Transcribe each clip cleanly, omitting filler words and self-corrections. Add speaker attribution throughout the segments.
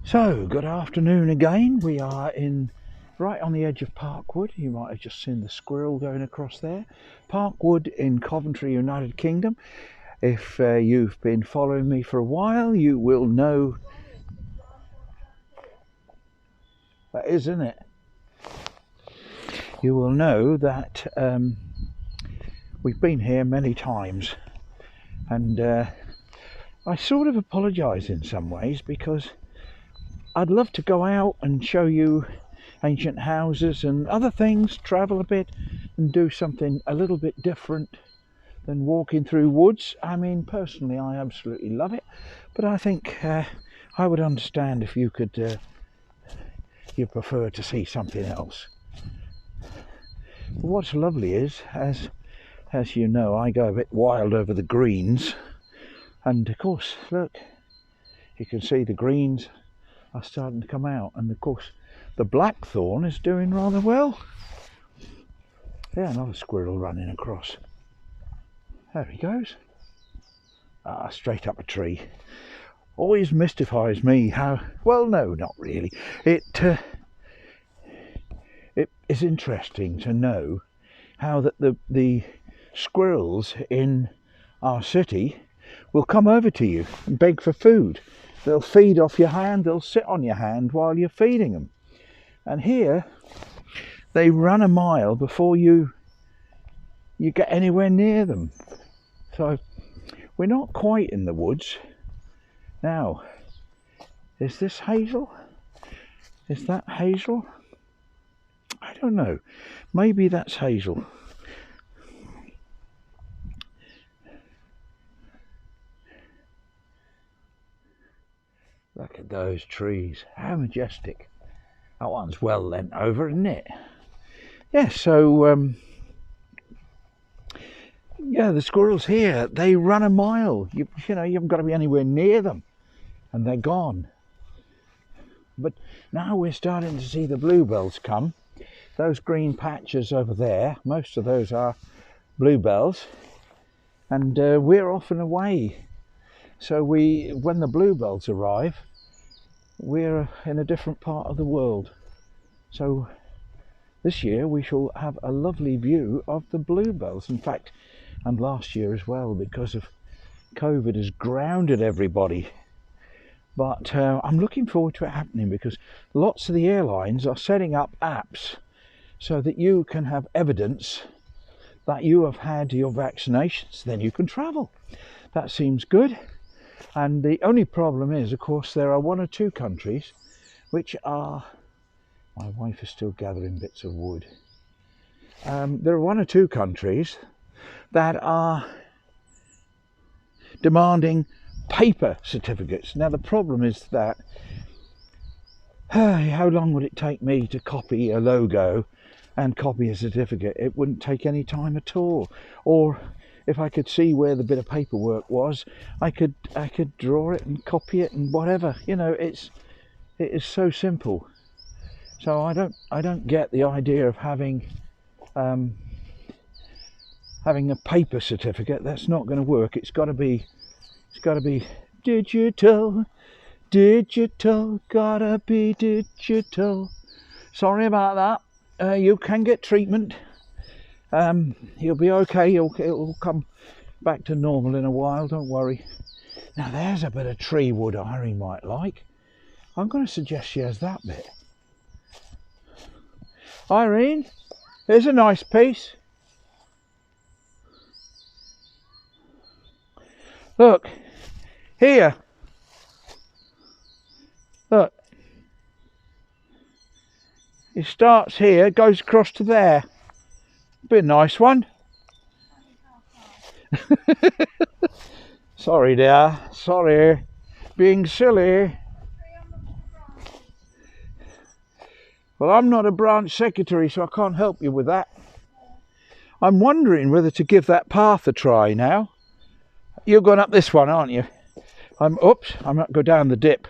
Speaker 1: So, good afternoon again. We are right on the edge of Parkwood. You might have just seen the squirrel going across there. Parkwood in Coventry, United Kingdom. If you've been following me for a while, you will know. That is, isn't it? You will know that we've been here many times, and I sort of apologise in some ways because I'd love to go out and show you ancient houses and other things, travel a bit and do something a little bit different than walking through woods. I mean, personally, I absolutely love it, but I think I would understand if you could you prefer to see something else. But what's lovely is, as you know, I go a bit wild over the greens, and of course, look, you can see the greens are starting to come out, and of course the blackthorn is doing rather well. Yeah, another squirrel running across. There he goes. Straight up a tree. Always mystifies me how, well, no, not really. It is interesting to know how that the squirrels in our city will come over to you and beg for food. They'll feed off your hand, they'll sit on your hand while you're feeding them. And here, they run a mile before you get anywhere near them. So, we're not quite in the woods. Now, is this hazel? Is that hazel? I don't know. Maybe that's hazel. Look at those trees, how majestic. That one's well leant over, isn't it? Yeah, so, yeah, the squirrels here, they run a mile. You know, you haven't got to be anywhere near them, and they're gone. But now we're starting to see the bluebells come. Those green patches over there, most of those are bluebells, and we're off and away. So when the bluebells arrive, we're in a different part of the world. So this year we shall have a lovely view of the bluebells. In fact, and last year as well, because of COVID has grounded everybody. But I'm looking forward to it happening because lots of the airlines are setting up apps so that you can have evidence that you have had your vaccinations, then you can travel. That seems good. And the only problem is, of course, there are one or two countries which are... My wife is still gathering bits of wood. There are one or two countries that are demanding paper certificates. Now, the problem is that how long would it take me to copy a logo and copy a certificate? It wouldn't take any time at all. Or if I could see where the bit of paperwork was, I could draw it and copy it and whatever. You know, it is so simple. So I don't get the idea of having a paper certificate. That's not going to work. It's got to be digital, gotta be digital. Sorry about that. You can get treatment. You'll be okay. It'll come back to normal in a while, don't worry. Now there's a bit of tree wood Irene might like. I'm going to suggest she has that bit. Irene, here's a nice piece. Look, here. Look. It starts here, goes across to there. Be a nice one. Sorry dear, sorry. Being silly. Well, I'm not a branch secretary, so I can't help you with that. I'm wondering whether to give that path a try now. You're going up this one, aren't you? Oops, I might go down the dip.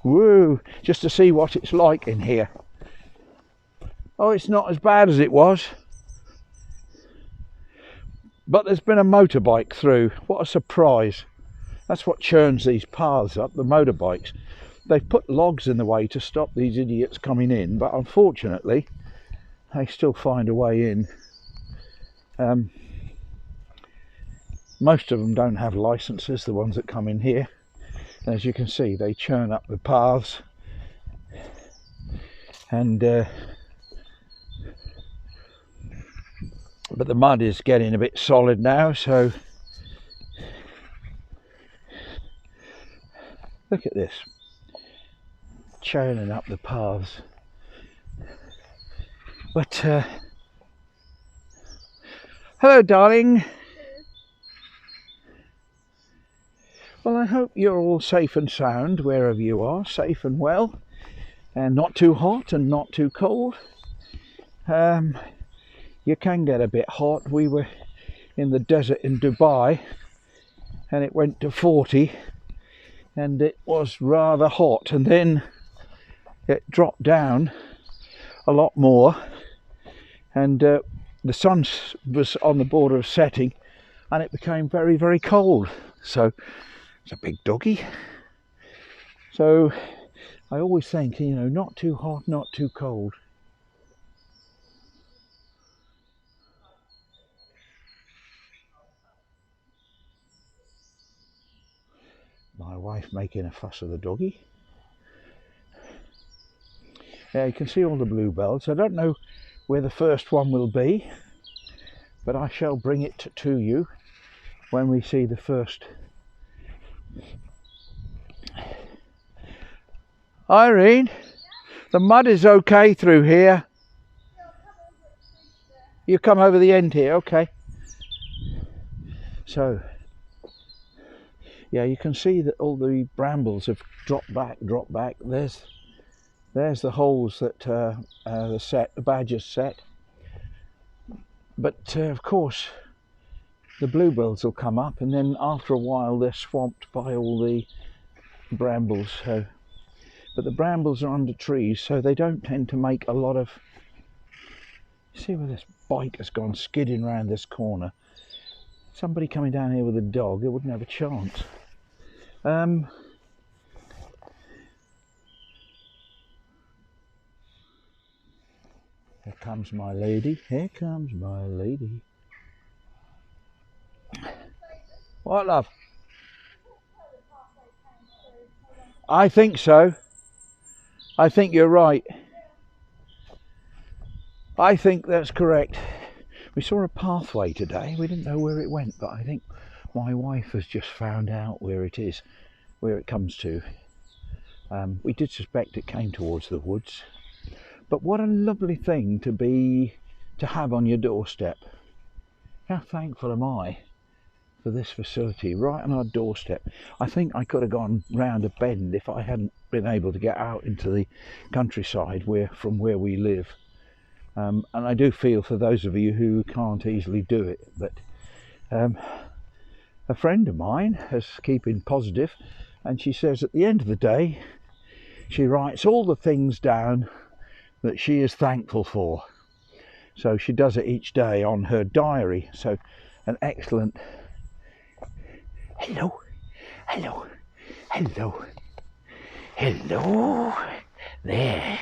Speaker 1: Woo, just to see what it's like in here. Oh, it's not as bad as it was. But there's been a motorbike through. What a surprise. That's what churns these paths up, the motorbikes. they've put logs in the way to stop these idiots coming in, but unfortunately they still find a way in. Most of them don't have licenses, the ones that come in here. As you can see, they churn up the paths, and but the mud is getting a bit solid now, so look at this, churning up the paths. But hello, darling. Well, I hope you're all safe and sound wherever you are, safe and well, and not too hot and not too cold. You can get a bit hot. We were in the desert in Dubai and it went to 40 and it was rather hot, and then it dropped down a lot more, and the sun was on the border of setting and it became very, very cold. So it's a big doggy. So I always think, you know, not too hot, not too cold. My wife making a fuss of the doggy. Yeah, you can see all the bluebells. I don't know where the first one will be, but I shall bring it to you when we see the first. Irene, the mud is okay through here. You come over the end here, okay. So, yeah, you can see that all the brambles have dropped back. There's the holes that the badgers set. But of course, the bluebells will come up, and then after a while they're swamped by all the brambles. So, but the brambles are under trees, so they don't tend to make a lot of. See where this bike has gone skidding around this corner. Somebody coming down here with a dog, it wouldn't have a chance. Here comes my lady. Here comes my lady. What, love? I think so. I think you're right. I think that's correct. We saw a pathway today. We didn't know where it went, but I think my wife has just found out where it is, where it comes to. We did suspect it came towards the woods. But what a lovely thing to have on your doorstep. How thankful am I for this facility right on our doorstep. I think I could have gone round a bend if I hadn't been able to get out into the countryside from where we live. And I do feel for those of you who can't easily do it. But a friend of mine is keeping positive, and she says at the end of the day, she writes all the things down that she is thankful for. So she does it each day on her diary. So an excellent. Hello, hello, hello, hello, there.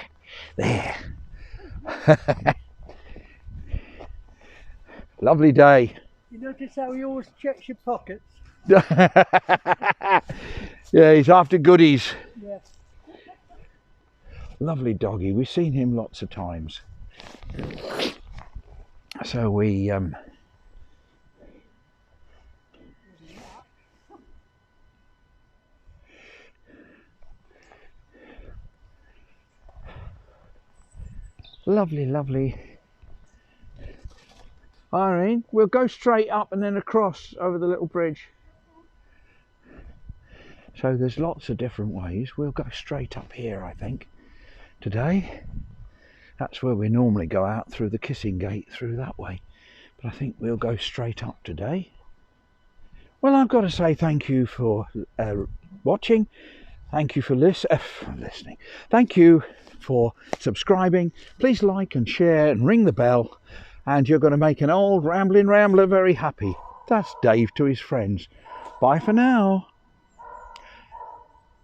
Speaker 1: Lovely day.
Speaker 2: You notice how he always checks your pockets?
Speaker 1: Yeah, he's after goodies.
Speaker 2: Yeah.
Speaker 1: Lovely doggy. We've seen him lots of times. So we lovely. Irene, we'll go straight up and then across over the little bridge. So there's lots of different ways. We'll go straight up here, I think, today. That's where we normally go out, through the kissing gate, through that way. But I think we'll go straight up today. Well, I've got to say thank you for watching. Thank you for listening. Thank you for subscribing. Please like and share and ring the bell, and you're going to make an old rambling rambler very happy. That's Dave to his friends. Bye for now.